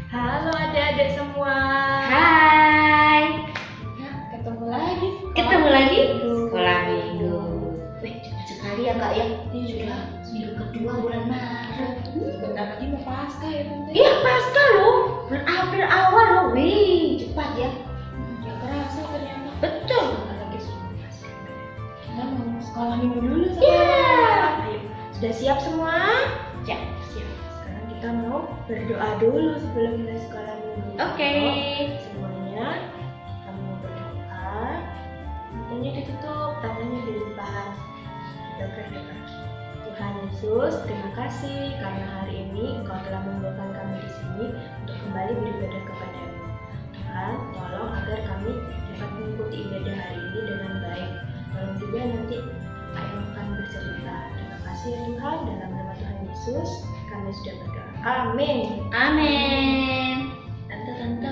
Halo adik-adik semua. Hai. Ya, ketemu lagi. Sekolah minggu. Cepat sekali ya kak ya. Ini sudah Minggu kedua bulan Maret. sebentar lagi mau pasca ya tante. Iya pasca loh. Bulan April awal loh. Wih cepat ya. Gak kerasa ternyata. Betul. Sebentar lagi sudah pasca. Kita mau sekolah minggu dulu sama. Iya. Ayo, sudah siap semua? Ya. Siap. Sekarang kita mau berdoa dulu sebelum kita sekolah minggu. Oke. Semuanya kita mau berdoa. Matanya ditutup, tangannya dilipat. Kita berdoa. Tuhan Yesus, terima kasih karena hari ini Engkau telah membawakan kami di sini untuk kembali beribadah kepadamu. Tuhan, tolong agar kami dapat mengikuti ibadah hari ini dengan baik. Tolong juga nanti Ayah akan bercerita. Terima kasih ya Tuhan, dalam nama Tuhan Yesus kami sudah berdoa. Amin. Amin. Tante,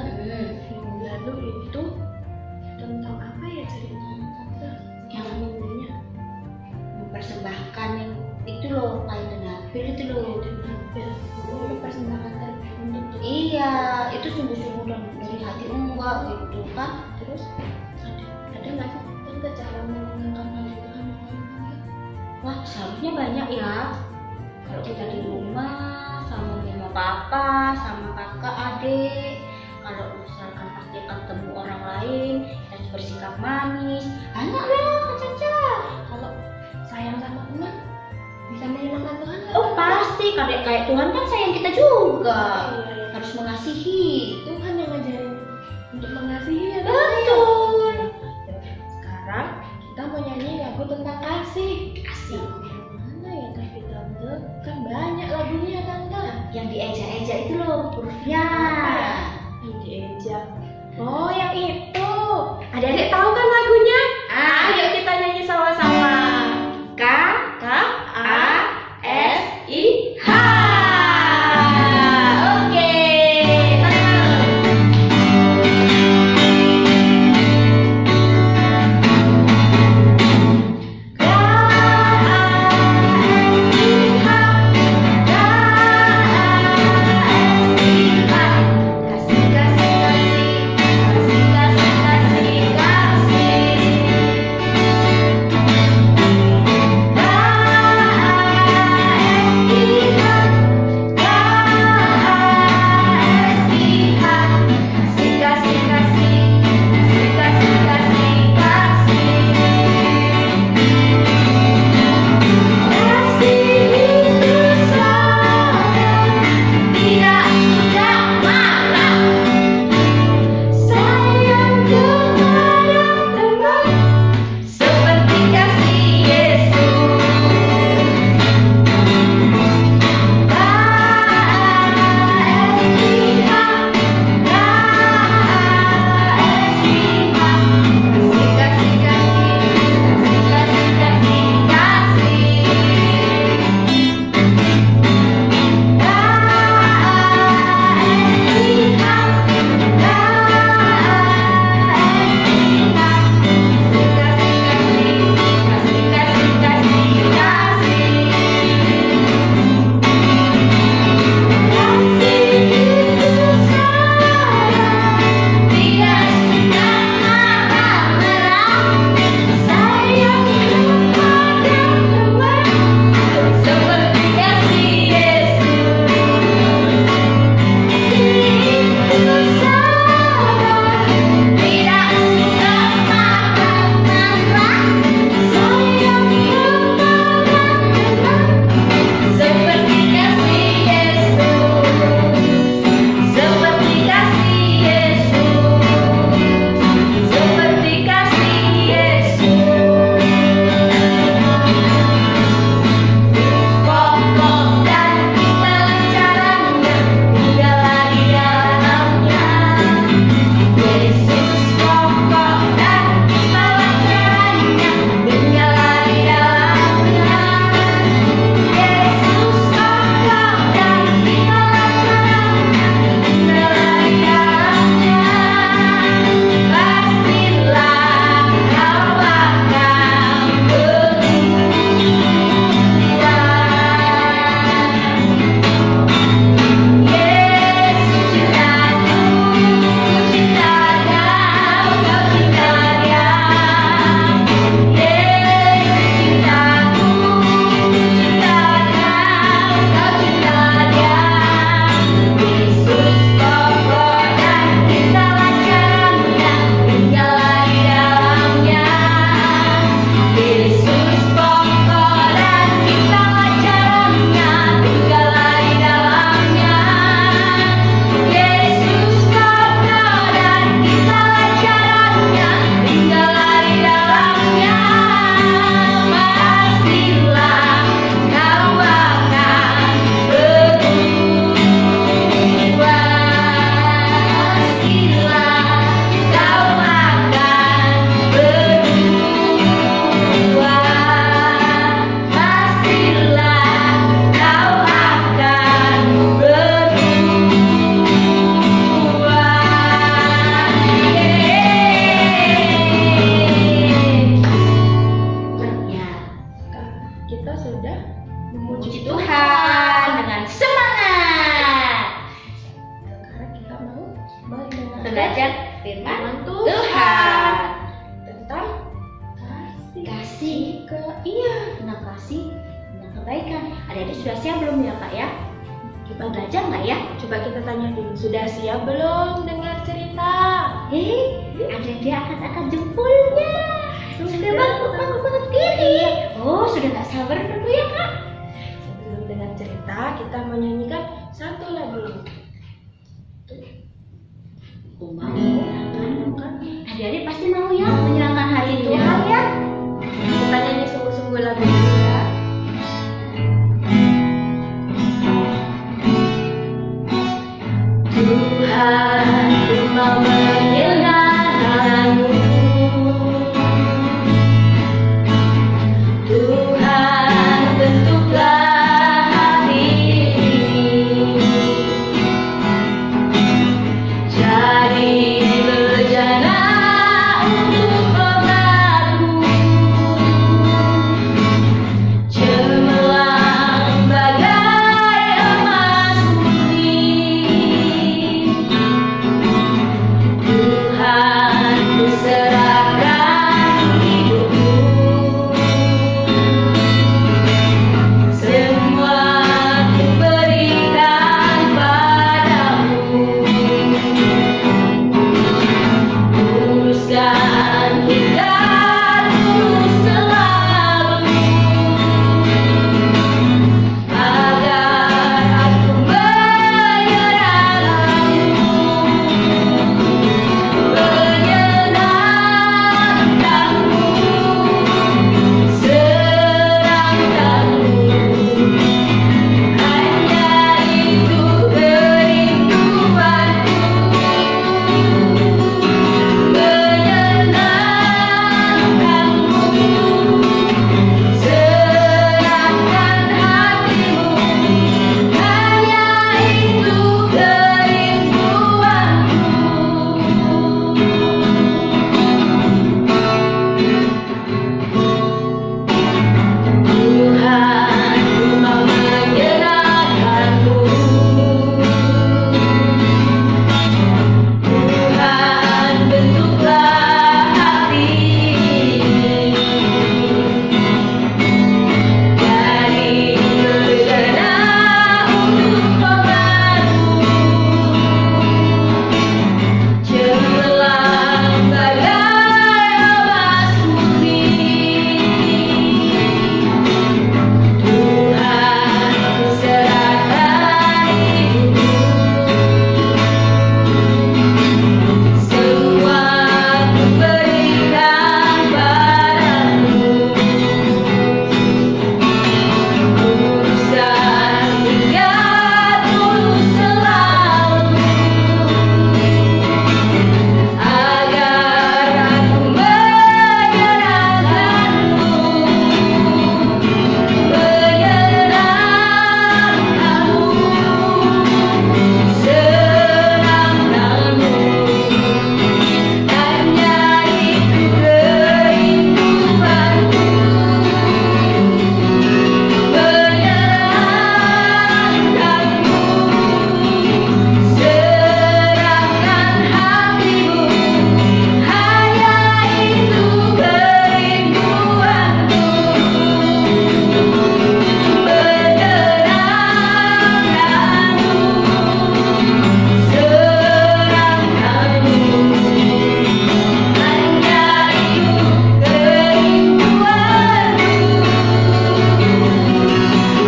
minggu lalu itu tentang apa ya ceritanya Tante? Yang minggunya mempersembahkan yang itu loh kain tenapil itu loh. Ini persembahan tertentu. Iya itu sungguh-sungguh dari hati enggak gitu kan. Terus ada nggak sih Tante cara menyenangkan hati Tuhan? Wah, seharusnya banyak ya. Kalau kita di rumah sama mama papa, sama kakak adik, kalau misalkan pasti ketemu orang lain, kita bersikap manis, banyak lah Caca. Kalau sayang sama teman bisa menyenangkan Tuhan nggak? Oh pasti, kayak Tuhan kan sayang kita juga. Iya. Harus mengasihi. Tuhan yang ngajarin untuk mengasihi ya Tante. Betul. Sekarang kita mau nyanyi lagu tentang kasih. Kasih. Mana ya tapi Tante? Kan banyak lagunya Tante. Yang dieja-eja itu loh hurufnya. Yang dieja. Oh yang itu. Adik-adik tahu kan lagunya? Ayo kita nyanyi sama-sama. K K A S I H. Oke. Kasih kasih kasih kasih kasih kasih kasih kasih. Iya. Tentang kasih, tentang kebaikan. Adik-adik sudah siap belum ya Kak ya? Coba belajar nggak ya? Coba kita tanya dulu, sudah siap belum dengar cerita? Adik-adik angkat jempolnya. Sudah banget gini. Oh, sudah nggak sabar dulu ya Kak? Sebelum dengar cerita, kita menyanyikan satu lagu. Adik-adik pasti mau ya menyerahkan hati Tuhan ya. Kita nyanyi sungguh-sungguh lagu ini ya. Tuhan, ku mau menyerahkanmu. Tuhan, bentuklah hati ini jadi bejana untuk obatku, cemerlang bagai emas murni. Tuhan, ku serahkan hidupku, semua ku berikan padamu. Uruskan hidupku selalu, agar aku menyerahkanmu, menyenangkanmu, serahkanmu. Hanya itu kerinduanku, menyenangkanmu, serahkan hatimu. Hanya itu kerinduanku. Tuhan, ku mau menyerahkanmu. Tuhan, bentuklah hati ini jadi bejana untuk obatku, cemerlang bagai emas murni. Tuhan, ku serahkan hidupku, semua ku berikan padamu. Uruskan hidupku selalu, agar aku menyerahkanmu, menyenangkanmu, serahkanmu. Hanya itu kerinduanku, menyenangkanmu, serahkan hatimu. Hanya itu kerinduanku, menyenangkanmu, serahkanmu. Hanya itu kerinduanku,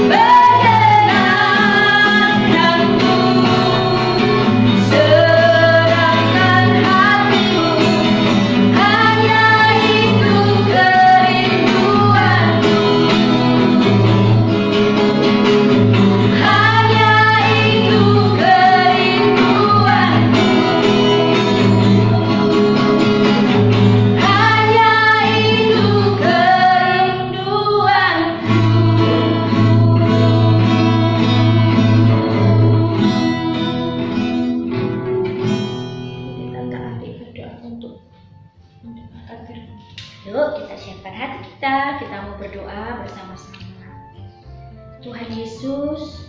menyenangkanmu, serahkan hatimu. Hanya itu kerinduanku, hanya itu kerinduanku, hanya itu kerinduanku. Tante Adik berdoa untuk mendengarkan firman. Yuk kita siapkan hati kita mau berdoa bersama-sama. Tuhan Yesus,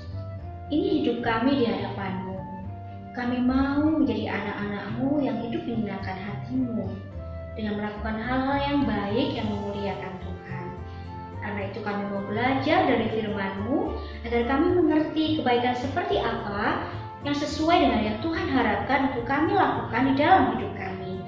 ini hidup kami di hadapan-Mu. Kami mau menjadi anak-anak-Mu yang hidup menyenangkan hati-Mu dengan melakukan hal-hal yang baik yang memuliakan Tuhan. itu kami mau belajar dari firman-Mu, agar kami mengerti kebaikan seperti apa yang sesuai dengan yang Tuhan harapkan untuk kami lakukan di dalam hidup kami.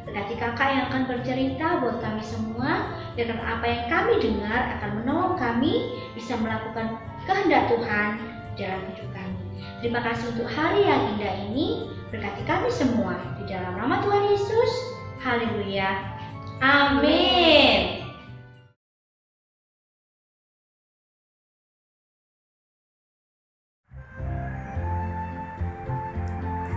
Berarti kakak yang akan bercerita buat kami semua, dan apa yang kami dengar akan menolong kami bisa melakukan kehendak Tuhan dalam hidup kami. Terima kasih untuk hari yang indah ini, berkati kami semua di dalam nama Tuhan Yesus. Haleluya. Amin.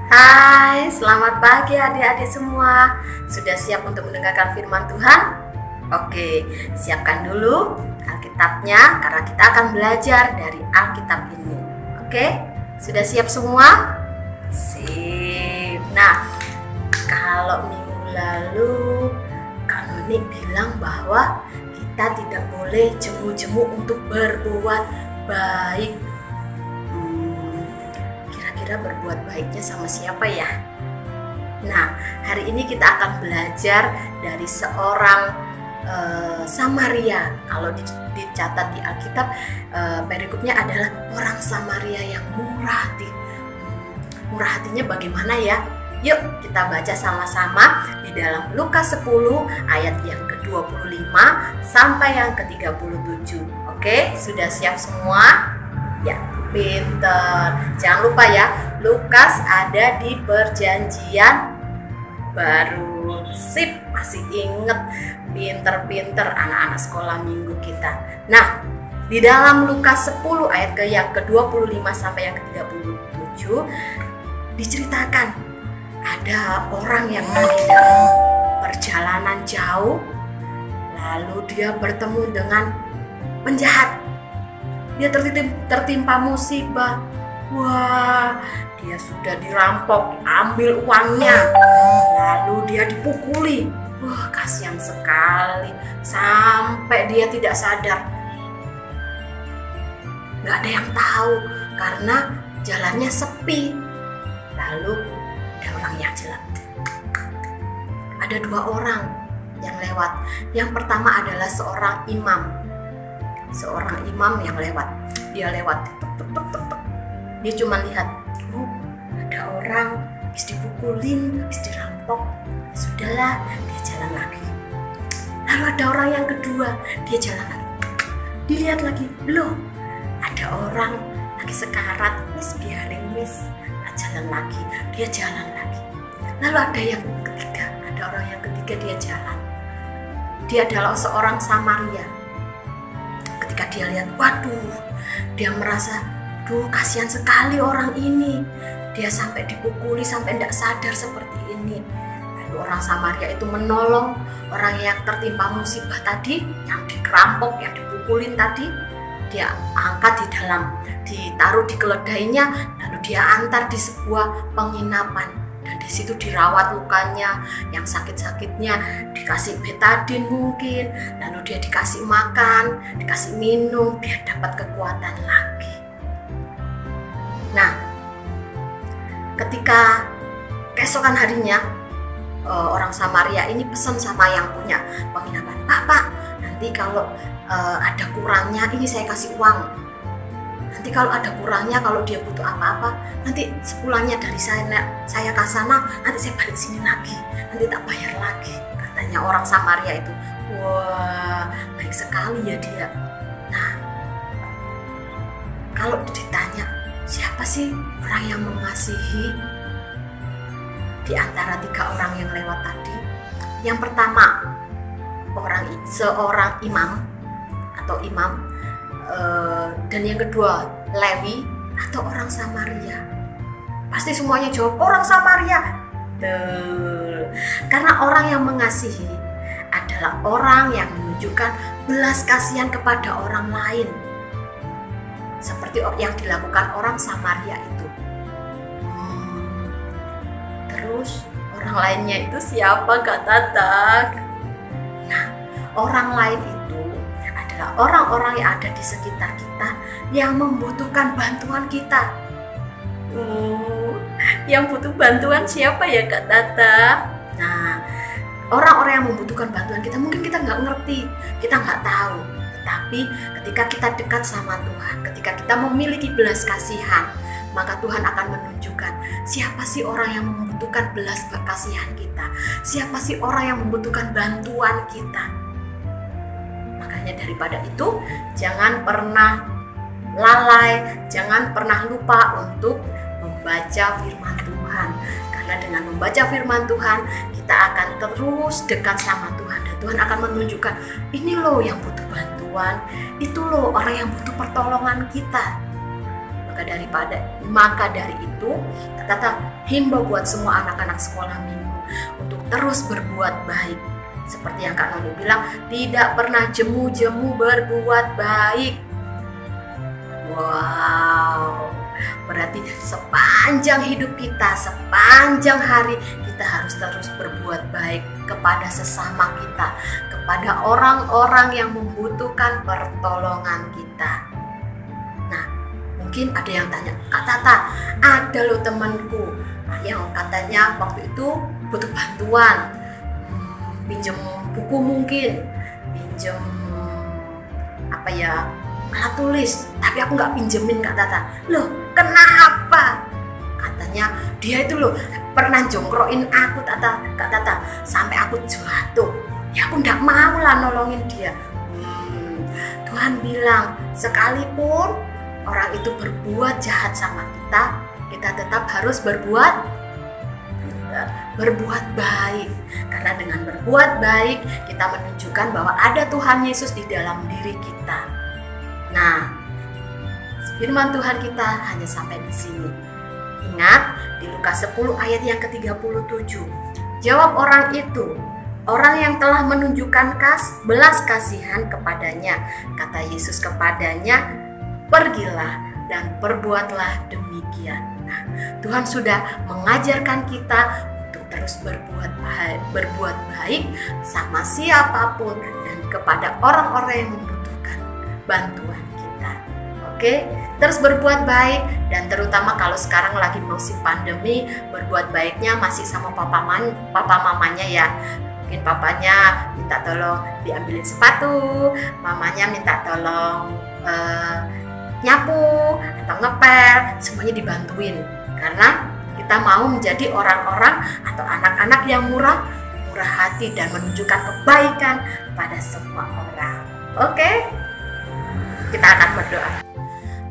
Hai, selamat pagi adik-adik semua. Sudah siap untuk mendengarkan firman Tuhan? Oke, siapkan dulu Alkitabnya karena kita akan belajar dari Alkitab ini. Oke, sudah siap semua? Sip. Nah, kalau minggu lalu Kak Noni bilang bahwa kita tidak boleh jemu-jemu untuk berbuat baik. Kira-kira berbuat baiknya sama siapa ya? Nah, hari ini kita akan belajar dari seorang Samaria. Kalau dicatat di Alkitab, perikopnya adalah orang Samaria yang murah hati. Murah hatinya bagaimana ya? Yuk kita baca sama-sama di dalam Lukas 10 ayat yang ke-25 sampai yang ke-37. Oke, sudah siap semua? Ya, pinter. Jangan lupa ya, Lukas ada di Perjanjian Baru. Sip, masih inget. Pinter-pinter anak-anak sekolah minggu kita. Nah, di dalam Lukas 10 ayat yang ke-25 sampai yang ke-37 diceritakan ada orang yang lagi dalam perjalanan jauh, lalu dia bertemu dengan penjahat. Dia tertimpa musibah. Wah, dia sudah dirampok, ambil uangnya, lalu dia dipukuli. Wah, kasihan sekali, sampai dia tidak sadar. Gak ada yang tahu karena jalannya sepi. Lalu ada orang yang jalan. Ada dua orang yang lewat. Yang pertama adalah seorang imam. Seorang imam yang lewat. Dia lewat. Dia cuma lihat, oh, ada orang habis dipukulin, habis dirampok. Sudahlah, dia jalan lagi. Lalu ada orang yang kedua, dia jalan lagi. Dilihat lagi, loh, ada orang lagi sekarat, wis biarin wis, jalan lagi. Dia jalan lagi. Lalu ada yang ketiga, ada orang yang ketiga, dia jalan. Dia adalah seorang Samaria. Ketika dia lihat, waduh, dia merasa, duh, kasihan sekali orang ini. Dia sampai dipukuli, sampai tidak sadar seperti ini. Orang Samaria itu menolong orang yang tertimpa musibah tadi, yang dikerampok, yang dipukulin tadi. Dia angkat ditaruh di keledainya, lalu dia antar di sebuah penginapan. Dan di situ dirawat lukanya, yang sakit-sakitnya dikasih betadin mungkin, lalu dia dikasih makan, dikasih minum, biar dapat kekuatan lagi. Nah, ketika keesokan harinya, orang Samaria ini pesan sama yang punya penginapan, Pak, nanti kalau ada kurangnya ini saya kasih uang. Nanti kalau ada kurangnya, kalau dia butuh apa-apa, nanti sepulangnya dari saya ke sana, nanti saya balik sini lagi, nanti tak bayar lagi, katanya orang Samaria itu. Wah, baik sekali ya dia. Nah, kalau ditanya siapa sih orang yang mengasihi di antara tiga orang yang lewat tadi? Yang pertama, seorang imam atau imam, dan yang kedua Lewi atau orang Samaria. Pasti semuanya jawab orang Samaria. Karena orang yang mengasihi adalah orang yang menunjukkan belas kasihan kepada orang lain, seperti yang dilakukan orang Samaria itu. Terus orang lainnya itu siapa, Kak Tata? Nah, orang lain itu adalah orang-orang yang ada di sekitar kita yang membutuhkan bantuan kita. Yang butuh bantuan siapa ya, Kak Tata? Nah, orang-orang yang membutuhkan bantuan kita, mungkin kita nggak ngerti, kita nggak tahu. Tetapi ketika kita dekat sama Tuhan, ketika kita memiliki belas kasihan, maka Tuhan akan menunjukkan siapa sih orang yang membutuhkan belas kasihan kita, siapa sih orang yang membutuhkan bantuan kita. Makanya daripada itu, jangan pernah lalai, jangan pernah lupa untuk membaca firman Tuhan. Karena dengan membaca firman Tuhan, kita akan terus dekat sama Tuhan, dan Tuhan akan menunjukkan, ini loh yang butuh bantuan, itu loh orang yang butuh pertolongan kita. Maka dari itu, Tata himbau buat semua anak-anak sekolah minggu untuk terus berbuat baik. Seperti yang Kak Noni bilang, tidak pernah jemu-jemu berbuat baik. Wow, berarti sepanjang hidup kita, sepanjang hari, kita harus terus berbuat baik kepada sesama kita, kepada orang-orang yang membutuhkan pertolongan kita. Nah, mungkin ada yang tanya, Kak Tata, ada loh temanku yang katanya waktu itu butuh bantuan, pinjam buku mungkin, pinjam alat tulis, tapi aku nggak pinjemin Kak Tata. Loh, kenapa? Katanya dia itu loh pernah jongkroin aku Kak Tata, sampai aku jatuh. Ya aku nggak mau lah nolongin dia. Tuhan bilang, sekalipun orang itu berbuat jahat sama kita, kita tetap harus berbuat baik. Karena dengan berbuat baik, kita menunjukkan bahwa ada Tuhan Yesus di dalam diri kita. Nah, firman Tuhan kita hanya sampai di sini. Ingat, di Lukas 10 ayat yang ke-37. Jawab orang itu, orang yang telah menunjukkan belas kasihan kepadanya. Kata Yesus kepadanya, pergilah dan perbuatlah demikian. Nah, Tuhan sudah mengajarkan kita untuk terus berbuat baik sama siapapun dan kepada orang-orang yang membutuhkan bantuan kita. Oke, terus berbuat baik, dan terutama kalau sekarang lagi musim pandemi, berbuat baiknya masih sama papa mamanya ya. Mungkin papanya minta tolong diambilin sepatu, mamanya minta tolong nyapu atau ngepel, semuanya dibantuin. Karena kita mau menjadi orang-orang atau anak-anak yang murah hati dan menunjukkan kebaikan pada semua orang. Oke? Kita akan berdoa.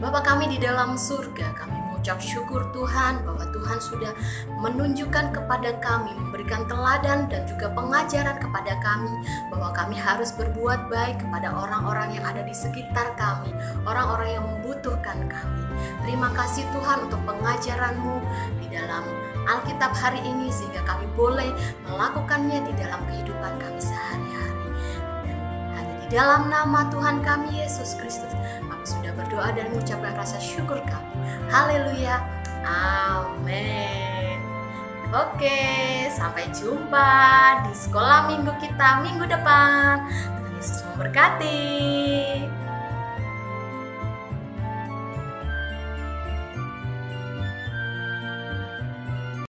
Bapa kami di dalam surga, kami mengucap syukur Tuhan bahwa Tuhan sudah menunjukkan kepada kami, memberikan teladan dan juga pengajaran kepada kami bahwa kami harus berbuat baik kepada orang-orang yang ada di sekitar kami, orang-orang yang membutuhkan kami. Terima kasih Tuhan untuk pengajaran-Mu di dalam Alkitab hari ini, sehingga kami boleh melakukannya di dalam kehidupan kami sehari-hari. Dan hanya di dalam nama Tuhan kami Yesus Kristus kami sudah berdoa dan mengucapkan rasa syukur kami. Haleluya, amin. Oke, sampai jumpa di sekolah minggu kita minggu depan. Tuhan Yesus memberkati.